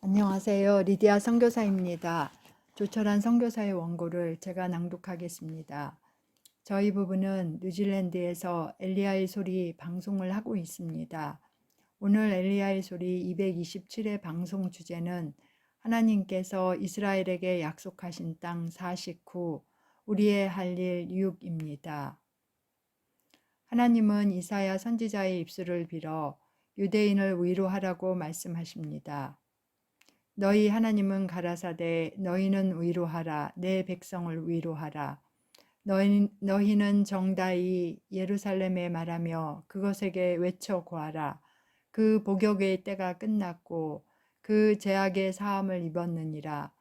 안녕하세요. 리디아 선교사입니다. 조철한 선교사의 원고를 제가 낭독하겠습니다. 저희 부부는 뉴질랜드에서 엘리야의 소리 방송을 하고 있습니다. 오늘 엘리야의 소리 227회 방송 주제는 하나님께서 이스라엘에게 약속하신 땅 49, 우리의 할 일 6입니다. 하나님은 이사야 선지자의 입술을 빌어 유대인을 위로하라고 말씀하십니다. 너희 하나님은 가라사대 너희는 위로하라 내 백성을 위로하라. 너희는 정다이 예루살렘에 말하며 그것에게 외쳐 고하라. 그 복역의 때가 끝났고 그 죄악의 사함을 입었느니라.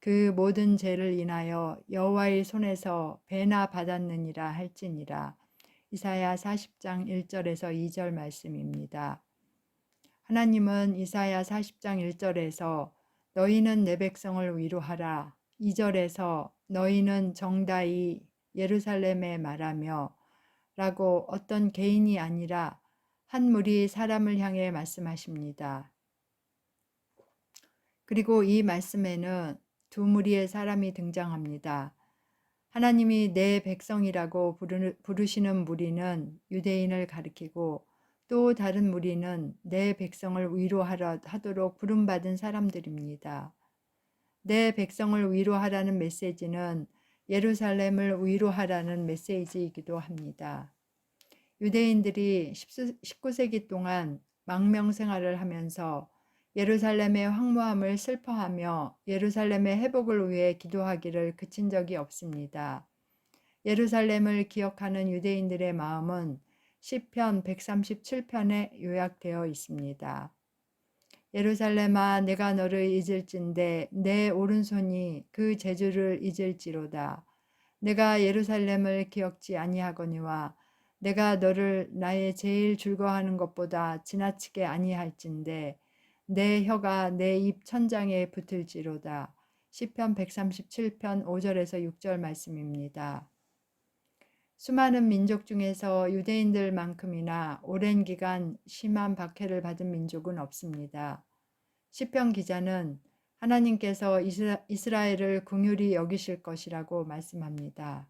그 모든 죄를 인하여 여호와의 손에서 배나 받았느니라 할지니라. 이사야 40장 1절에서 2절 말씀입니다. 하나님은 이사야 40장 1절에서 너희는 내 백성을 위로하라. 2절에서 너희는 정다이 예루살렘에 말하며 라고 어떤 개인이 아니라 한 무리 사람을 향해 말씀하십니다. 그리고 이 말씀에는 두 무리의 사람이 등장합니다. 하나님이 내 백성이라고 부르시는 무리는 유대인을 가리키고 또 다른 무리는 내 백성을 위로하도록 부름받은 사람들입니다. 내 백성을 위로하라는 메시지는 예루살렘을 위로하라는 메시지이기도 합니다. 유대인들이 19세기 동안 망명 생활을 하면서 예루살렘의 황무함을 슬퍼하며 예루살렘의 회복을 위해 기도하기를 그친 적이 없습니다. 예루살렘을 기억하는 유대인들의 마음은 시편 137편에 요약되어 있습니다. 예루살렘아 내가 너를 잊을진대 내 오른손이 그 재주를 잊을지로다. 내가 예루살렘을 기억지 아니하거니와 내가 너를 나의 제일 즐거워하는 것보다 지나치게 아니할진대 내 혀가 내 입 천장에 붙을지로다. 시편 137편 5절에서 6절 말씀입니다. 수많은 민족 중에서 유대인들만큼이나 오랜 기간 심한 박해를 받은 민족은 없습니다. 시편 기자는 하나님께서 이스라엘을 긍휼히 여기실 것이라고 말씀합니다.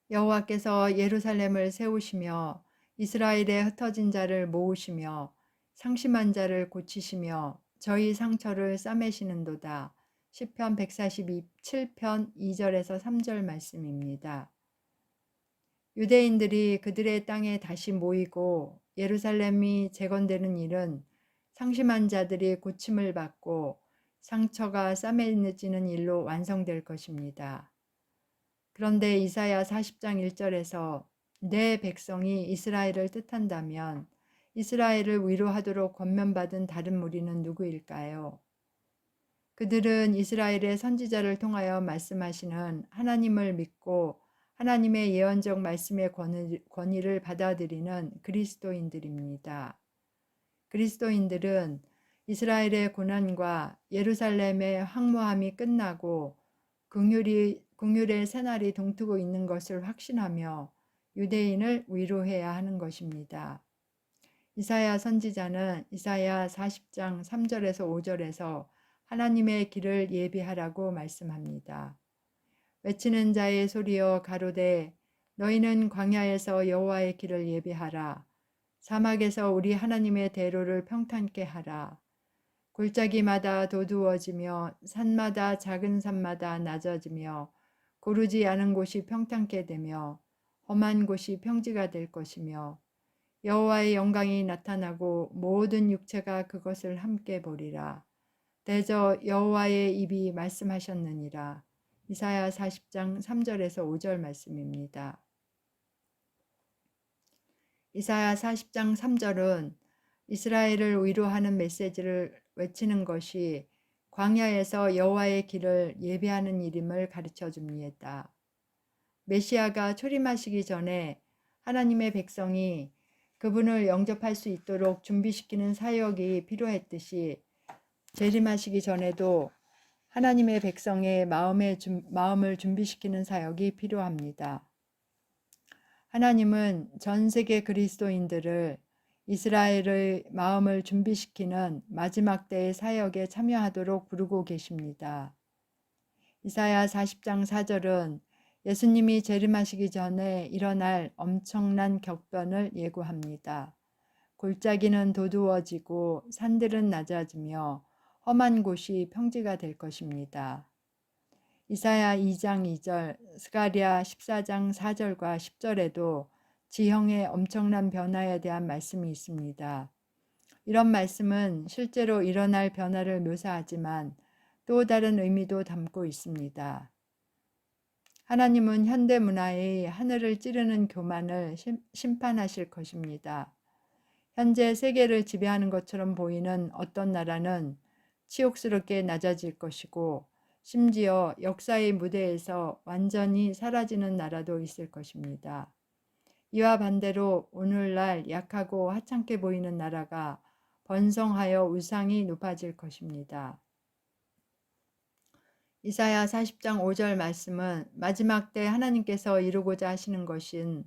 여호와께서 예루살렘을 세우시며 이스라엘의 흩어진 자를 모으시며 상심한 자를 고치시며 저희 상처를 싸매시는도다. 시편 147편 2절에서 3절 말씀입니다. 유대인들이 그들의 땅에 다시 모이고 예루살렘이 재건되는 일은 상심한 자들이 고침을 받고 상처가 싸매지는 일로 완성될 것입니다. 그런데 이사야 40장 1절에서 내 백성이 이스라엘을 뜻한다면 이스라엘을 위로하도록 권면받은 다른 무리는 누구일까요? 그들은 이스라엘의 선지자를 통하여 말씀하시는 하나님을 믿고 하나님의 예언적 말씀의 권위를 받아들이는 그리스도인들입니다. 그리스도인들은 이스라엘의 고난과 예루살렘의 황무함이 끝나고 긍휼의 새날이 동트고 있는 것을 확신하며 유대인을 위로해야 하는 것입니다. 이사야 선지자는 이사야 40장 3절에서 5절에서 하나님의 길을 예비하라고 말씀합니다. 외치는 자의 소리여 가로되 너희는 광야에서 여호와의 길을 예비하라. 사막에서 우리 하나님의 대로를 평탄케 하라. 골짜기마다 도두어지며 산마다 작은 산마다 낮아지며 고르지 않은 곳이 평탄케 되며 험한 곳이 평지가 될 것이며 여호와의 영광이 나타나고 모든 육체가 그것을 함께 보리라. 대저 여호와의 입이 말씀하셨느니라. 이사야 40장 3절에서 5절 말씀입니다. 이사야 40장 3절은 이스라엘을 위로하는 메시지를 외치는 것이 광야에서 여호와의 길을 예비하는 일임을 가르쳐 줍니다. 메시아가 초림하시기 전에 하나님의 백성이 그분을 영접할 수 있도록 준비시키는 사역이 필요했듯이 재림하시기 전에도 하나님의 백성의 마음을 준비시키는 사역이 필요합니다. 하나님은 전 세계 그리스도인들을 이스라엘의 마음을 준비시키는 마지막 때의 사역에 참여하도록 부르고 계십니다. 이사야 40장 4절은 예수님이 재림하시기 전에 일어날 엄청난 격변을 예고합니다. 골짜기는 도두어지고 산들은 낮아지며 험한 곳이 평지가 될 것입니다. 이사야 2장 2절, 스가랴 14장 4절과 10절에도 지형의 엄청난 변화에 대한 말씀이 있습니다. 이런 말씀은 실제로 일어날 변화를 묘사하지만 또 다른 의미도 담고 있습니다. 하나님은 현대 문화의 하늘을 찌르는 교만을 심판하실 것입니다. 현재 세계를 지배하는 것처럼 보이는 어떤 나라는 치욕스럽게 낮아질 것이고 심지어 역사의 무대에서 완전히 사라지는 나라도 있을 것입니다. 이와 반대로 오늘날 약하고 하찮게 보이는 나라가 번성하여 우상이 높아질 것입니다. 이사야 40장 5절 말씀은 마지막 때 하나님께서 이루고자 하시는 것인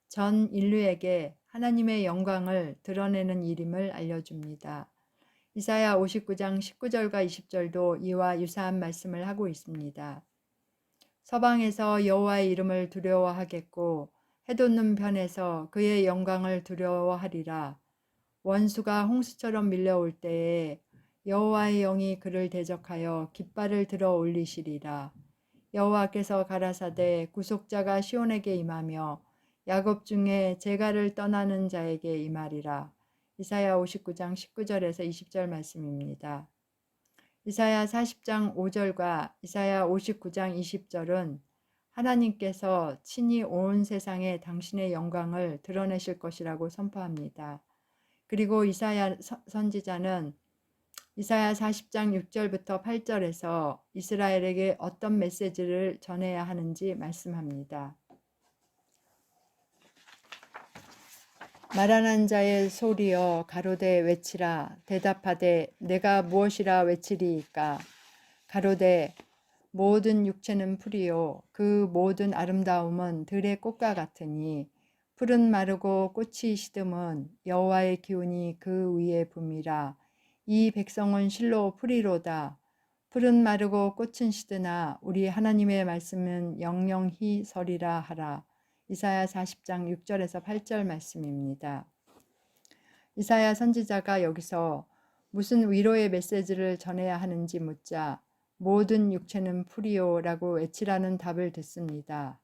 전 인류에게 하나님의 영광을 드러내는 일임을 알려줍니다. 이사야 59장 19절과 20절도 이와 유사한 말씀을 하고 있습니다. 서방에서 여호와의 이름을 두려워하겠고 해돋는 편에서 그의 영광을 두려워하리라. 원수가 홍수처럼 밀려올 때에 여호와의 영이 그를 대적하여 깃발을 들어 올리시리라. 여호와께서 가라사대 구속자가 시온에게 임하며 야곱 중에 제갈을 떠나는 자에게 임하리라. 이사야 59장 19절에서 20절 말씀입니다. 이사야 40장 5절과 이사야 59장 20절은 하나님께서 친히 온 세상에 당신의 영광을 드러내실 것이라고 선포합니다. 그리고 이사야 선지자는 이사야 40장 6절부터 8절에서 이스라엘에게 어떤 메시지를 전해야 하는지 말씀합니다. 말하는 자의 소리여 가로되 외치라. 대답하되 내가 무엇이라 외치리이까. 가로되 모든 육체는 풀이요 그 모든 아름다움은 들의 꽃과 같으니 풀은 마르고 꽃이 시듬은 여호와의 기운이 그 위에 붐이라. 이 백성은 실로 풀이로다. 풀은 마르고 꽃은 시드나 우리 하나님의 말씀은 영영히 서리라 하라. 이사야 40장 6절에서 8절 말씀입니다. 이사야 선지자가 여기서 무슨 위로의 메시지를 전해야 하는지 묻자 모든 육체는 풀이요라고 외치라는 답을 듣습니다.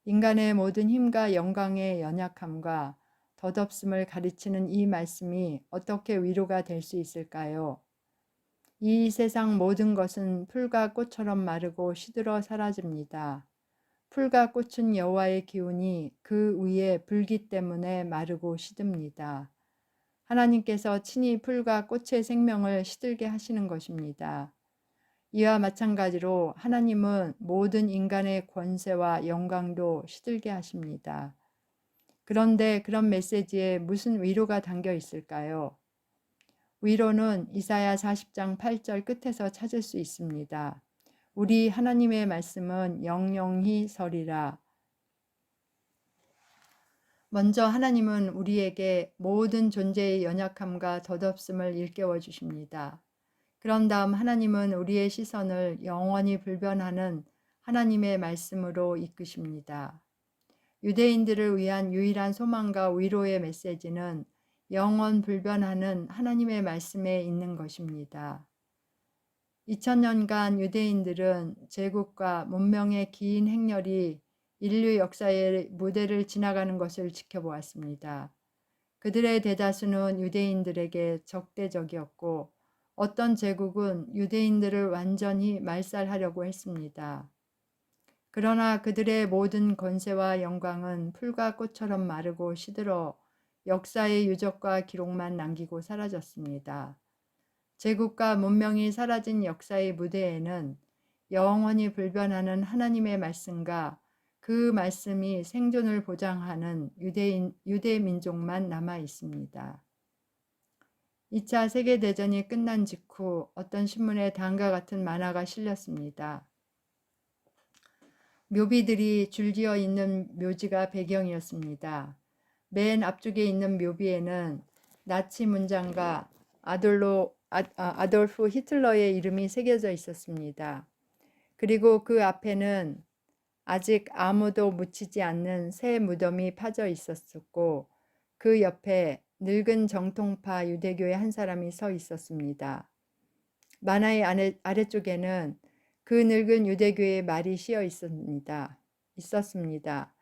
인간의 모든 힘과 영광의 연약함과 덧없음을 가르치는 이 말씀이 어떻게 위로가 될 수 있을까요? 이 세상 모든 것은 풀과 꽃처럼 마르고 시들어 사라집니다. 풀과 꽃은 여호와의 기운이 그 위에 불기 때문에 마르고 시듭니다. 하나님께서 친히 풀과 꽃의 생명을 시들게 하시는 것입니다. 이와 마찬가지로 하나님은 모든 인간의 권세와 영광도 시들게 하십니다. 그런데 그런 메시지에 무슨 위로가 담겨 있을까요? 위로는 이사야 40장 8절 끝에서 찾을 수 있습니다. 우리 하나님의 말씀은 영영히 서리라. 먼저 하나님은 우리에게 모든 존재의 연약함과 덧없음을 일깨워 주십니다. 그런 다음 하나님은 우리의 시선을 영원히 불변하는 하나님의 말씀으로 이끄십니다. 유대인들을 위한 유일한 소망과 위로의 메시지는 영원 불변하는 하나님의 말씀에 있는 것입니다. 2000년간 유대인들은 제국과 문명의 긴 행렬이 인류 역사의 무대를 지나가는 것을 지켜보았습니다. 그들의 대다수는 유대인들에게 적대적이었고 어떤 제국은 유대인들을 완전히 말살하려고 했습니다. 그러나 그들의 모든 권세와 영광은 풀과 꽃처럼 마르고 시들어 역사의 유적과 기록만 남기고 사라졌습니다. 제국과 문명이 사라진 역사의 무대에는 영원히 불변하는 하나님의 말씀과 그 말씀이 생존을 보장하는 유대 민족만 남아 있습니다. 2차 세계대전이 끝난 직후 어떤 신문에 다음과 같은 만화가 실렸습니다. 묘비들이 줄지어 있는 묘지가 배경이었습니다. 맨 앞쪽에 있는 묘비에는 나치 문장가 아돌프 히틀러의 이름이 새겨져 있었습니다. 그리고 그 앞에는 아직 아무도 묻히지 않는 새 무덤이 파져 있었고 그 옆에 늙은 정통파 유대교의 한 사람이 서 있었습니다. 만화의 아래쪽에는 그 늙은 유대교의 말이 씌어 있었습니다.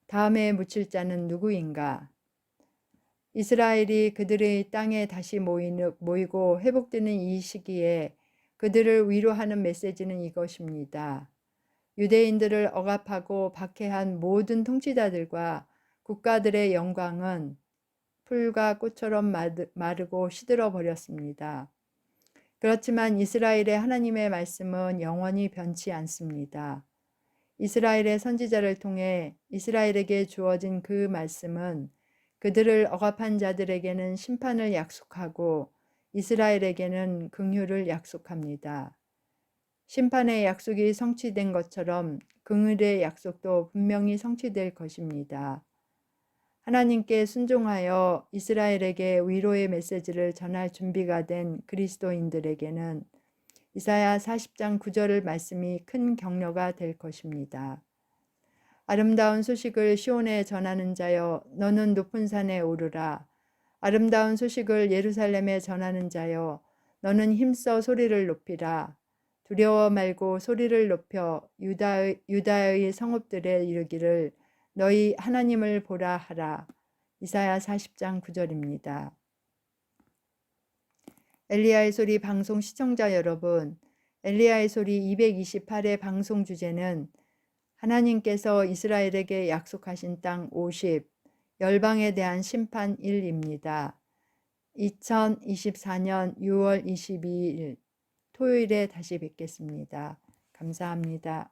다음에 묻힐 자는 누구인가? 이스라엘이 그들의 땅에 다시 모이고 회복되는 이 시기에 그들을 위로하는 메시지는 이것입니다. 유대인들을 억압하고 박해한 모든 통치자들과 국가들의 영광은 풀과 꽃처럼 마르고 시들어 버렸습니다. 그렇지만 이스라엘의 하나님의 말씀은 영원히 변치 않습니다. 이스라엘의 선지자를 통해 이스라엘에게 주어진 그 말씀은 그들을 억압한 자들에게는 심판을 약속하고 이스라엘에게는 긍휼을 약속합니다. 심판의 약속이 성취된 것처럼 긍휼의 약속도 분명히 성취될 것입니다. 하나님께 순종하여 이스라엘에게 위로의 메시지를 전할 준비가 된 그리스도인들에게는 이사야 40장 9절 말씀이 큰 격려가 될 것입니다. 아름다운 소식을 시온에 전하는 자여 너는 높은 산에 오르라. 아름다운 소식을 예루살렘에 전하는 자여 너는 힘써 소리를 높이라. 두려워 말고 소리를 높여 유다의 성읍들에 이르기를 너희 하나님을 보라 하라. 이사야 40장 9절입니다. 엘리야의 소리 방송 시청자 여러분, 엘리야의 소리 228의 방송 주제는 하나님께서 이스라엘에게 약속하신 땅 50, 열방에 대한 심판 1입니다. 2024년 6월 22일 토요일에 다시 뵙겠습니다. 감사합니다.